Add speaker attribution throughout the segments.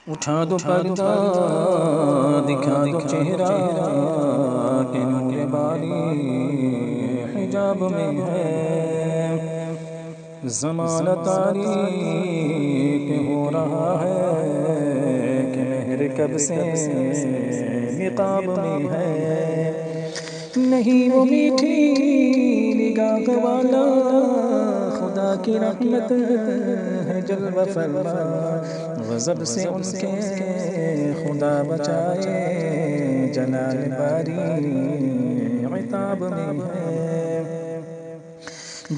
Speaker 1: اٹھا دو پردہ دکھا دو چہرہ کہ نور باری حجاب میں ہے، زمانہ تاریک ہو رہا ہے کہ مہر کب سے نقاب میں ہے۔ نہیں وہ میٹھی نگاہ والا خدا کی رحمت ہے جلوہ فرما، غضب سے ان کے خدا بچائے، جلال باری عتاب میں ہے۔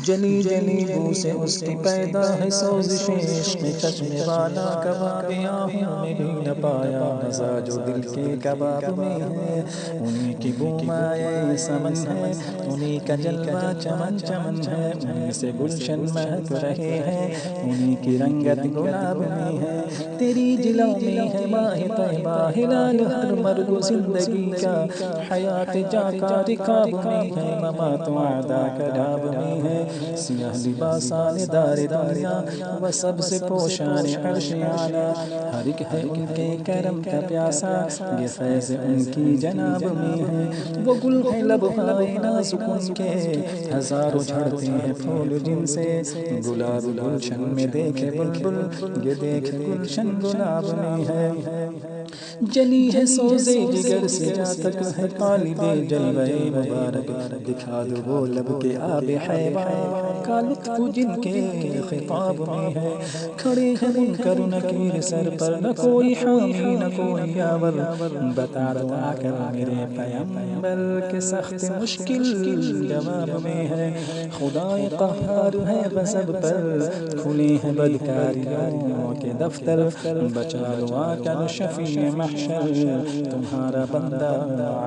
Speaker 1: جلی جلی بو سے اس کی پیدا ہے سوزش عشق، چشمے والا کباب آہوں میں بھی نہ پایا، مزہ جو دل کے کباب میں ہے، انہی کی بو مائے سمن ہے، انہی کا جلوہ چمن چمن ہے، انہی سے گلشن مہک رہے ہیں، انہی کی رنگت گلاب میں ہے۔ تیری جلوں میں ہے ماہ طیبہ، ہلال ہر مرگ زندگی کا، حیات جا کا رکاب میں ہے، ممات وعدہ کا ڈاب میں ہے۔ سیاہ لباسان دار دنیا و سب سے پوشان عرش اعلیٰ، ہر ایک ہے ان کے کرم کا پیاسا، یہ فیض ان کی جناب میں ہے۔ وہ گل ہے لبہائے نازک ان کے، ہزاروں جھڑتے ہیں پھول جن سے، گلاب گلشن میں دیکھے بلبل، یہ دیکھے گلشن گلاب میں ہے۔ جلی ہے سوزے جگر سے جا تک ہے طالب جلوہ مبارک، دکھا دو وہ لب کے آب حیوان کا لطف جن کے خطاب میں ہے۔ کھڑے ہیں منکر نکیر سر پر، نہ کوئی حامی نہ کوئی یاور، بتا دو آ کر میرے پیغمبر کے سخت مشکل جواب میں ہے۔ خدائے قہار ہے غضب پر، کھلے ہیں بدکاریوں کے دفتر، بچا لو آ کر شفیع محشر، تمہارا بندہ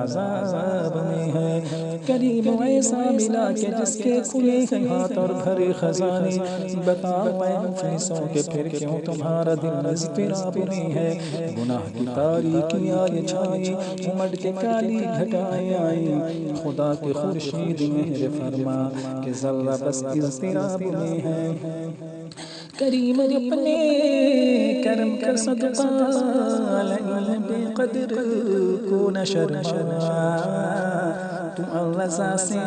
Speaker 1: عذاب میں ہے۔ کریم ایسا ملا کہ جس کے کھلے ہیں ہاتھ اور بھرے خزانے، بتاؤ اے مفلسوں کہ پھر کیوں تمہارا دل اضطراب میں ہے۔ گناہ کی تاریکیاں یہ چھائی، امڑ کے کالی گھٹائیں آئیں، خدا کے خورشید مہر فرما کہ ذرہ بس اضطراب میں ہے۔ کریم اپنے کرم کا صدقہ علیہ بے قدر کو نہ شرما، تم رضا سے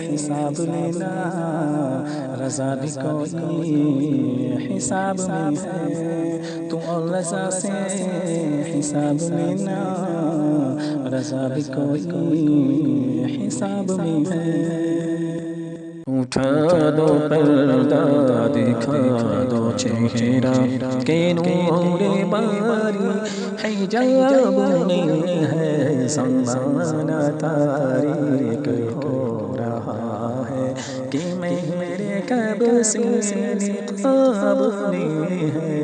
Speaker 1: حساب لینا، رضا بھی کوئی حساب میں ہے۔ تم رضا سے حساب لینا، رضا بھی کوئی حساب میں ہے۔ اٹھا دو پردہ دکھا دو چہرہ کہ نور باری حجاب میں ہے، زمانہ تاریک ہو رہا ہے کہ میرے کب سے نقاب میں ہے۔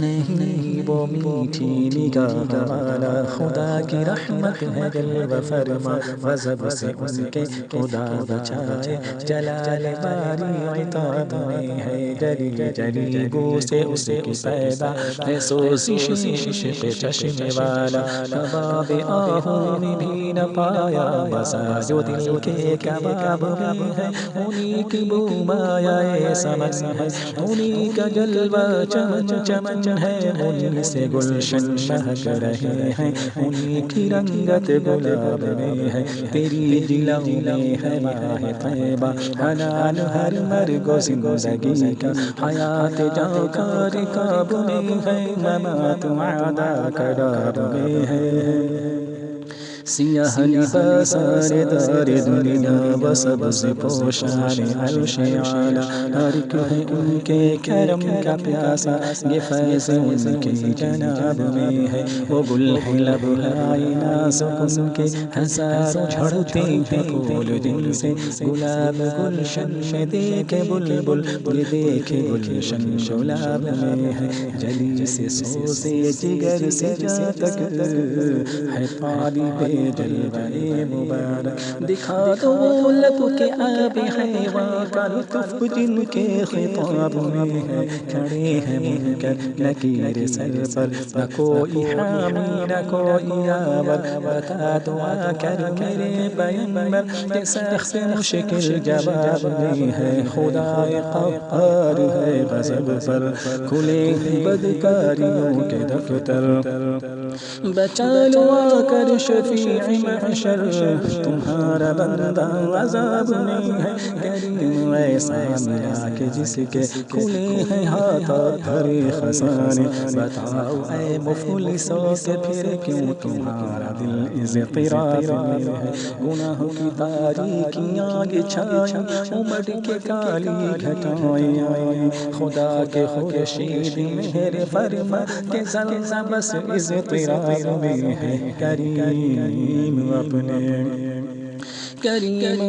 Speaker 1: نہیں وہ میٹھی نگاہ والا خدا کی رحمت ہے جلوہ فرما، غضب سے ان کے خدا بچائے، جلال باری عتاب میں ہے۔ جلی جلی بو سے اس کی پیدا ہے سوزش عشق، چشمے والا کباب آہوں میں بھی نہ پایا، بسا جو دل کے کباب میں ہے، انہی کی بو مایہ سمن ہے، انہی کا جلوہ چمن چمن ہے، انہی سے گلشن مہک رہے ہیں، انہی کی رنگت گلاب میں ہے۔ تیری جلوں میں ہے ماہ طیبہ، حلال ہر مرگ و زندگی کا، حیات جا کا رکاب میں ہے، ممات وعدہ کا ڈاب میں ہے۔ سیاہ لباسان دار دنیا و سبز پوشان عرش اعلیٰ، ہر ایک ہے ان کے کرم کا پیاسا، یہ فیض ان کی جناب میں ہے۔ وہ گل ہے لبہائے نازک ان کے، ہزاروں جھڑتے ہیں پھول جن سے، گلاب گلشن میں دیکھے بلبل، یہ دیکھے گلشن گلاب میں ہے۔ جلی سے سوزے جگر سے جا تک ہے طالب جلوہ مبارک دکھا دو لب کے آب حیواں کا لطف جن کے خطاب میں ہے کھڑے ہیں منکر نکیر سر پر نہ کوئی حامی نہ کوئی یاور بتا دو آ کر میرے پیغمبر کہ سخت مشکل جواب میں ہے خدا قہار ہے غضب پر کھلے بدکاریوں کے دفتر بچا لو آ کر شفیع محشر تمہارا بندہ عذاب میں ہے کریم ایسا ملا کہ جس کے کھلے ہیں ہاتھ بھرے خزانے بتاؤ اے مفلسوں کہ پھر کیوں تمہارا دل اضطراب میں ہے گناہ کی تاریکیاں چھائیں امڑ کے کالی گھٹائیں آئیں خدا کے خورشید مہر فرما کہ ذرا بس اضطراب میں ہے کریم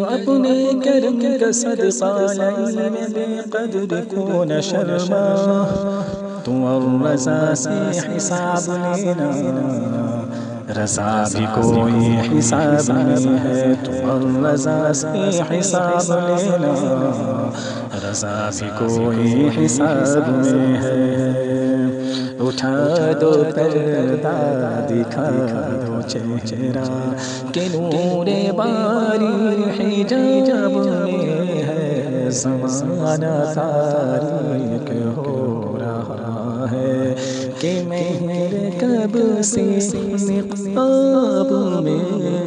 Speaker 1: اپنے کرم کا صدقہ لعلم بے قدر کو نہ شرما تو اور رضا سے حساب لینا رضا بھی کوئی حساب نہیں ہے تو اور رضا سے حساب لینا رضا بھی کوئی حساب میں ہے اٹھا دو پردہ دکھا دو چہرہ کہ نور باری حجاب میں ہے زمانہ تاریک ہو رہا ہے کہ مہر کب سے نقاب میں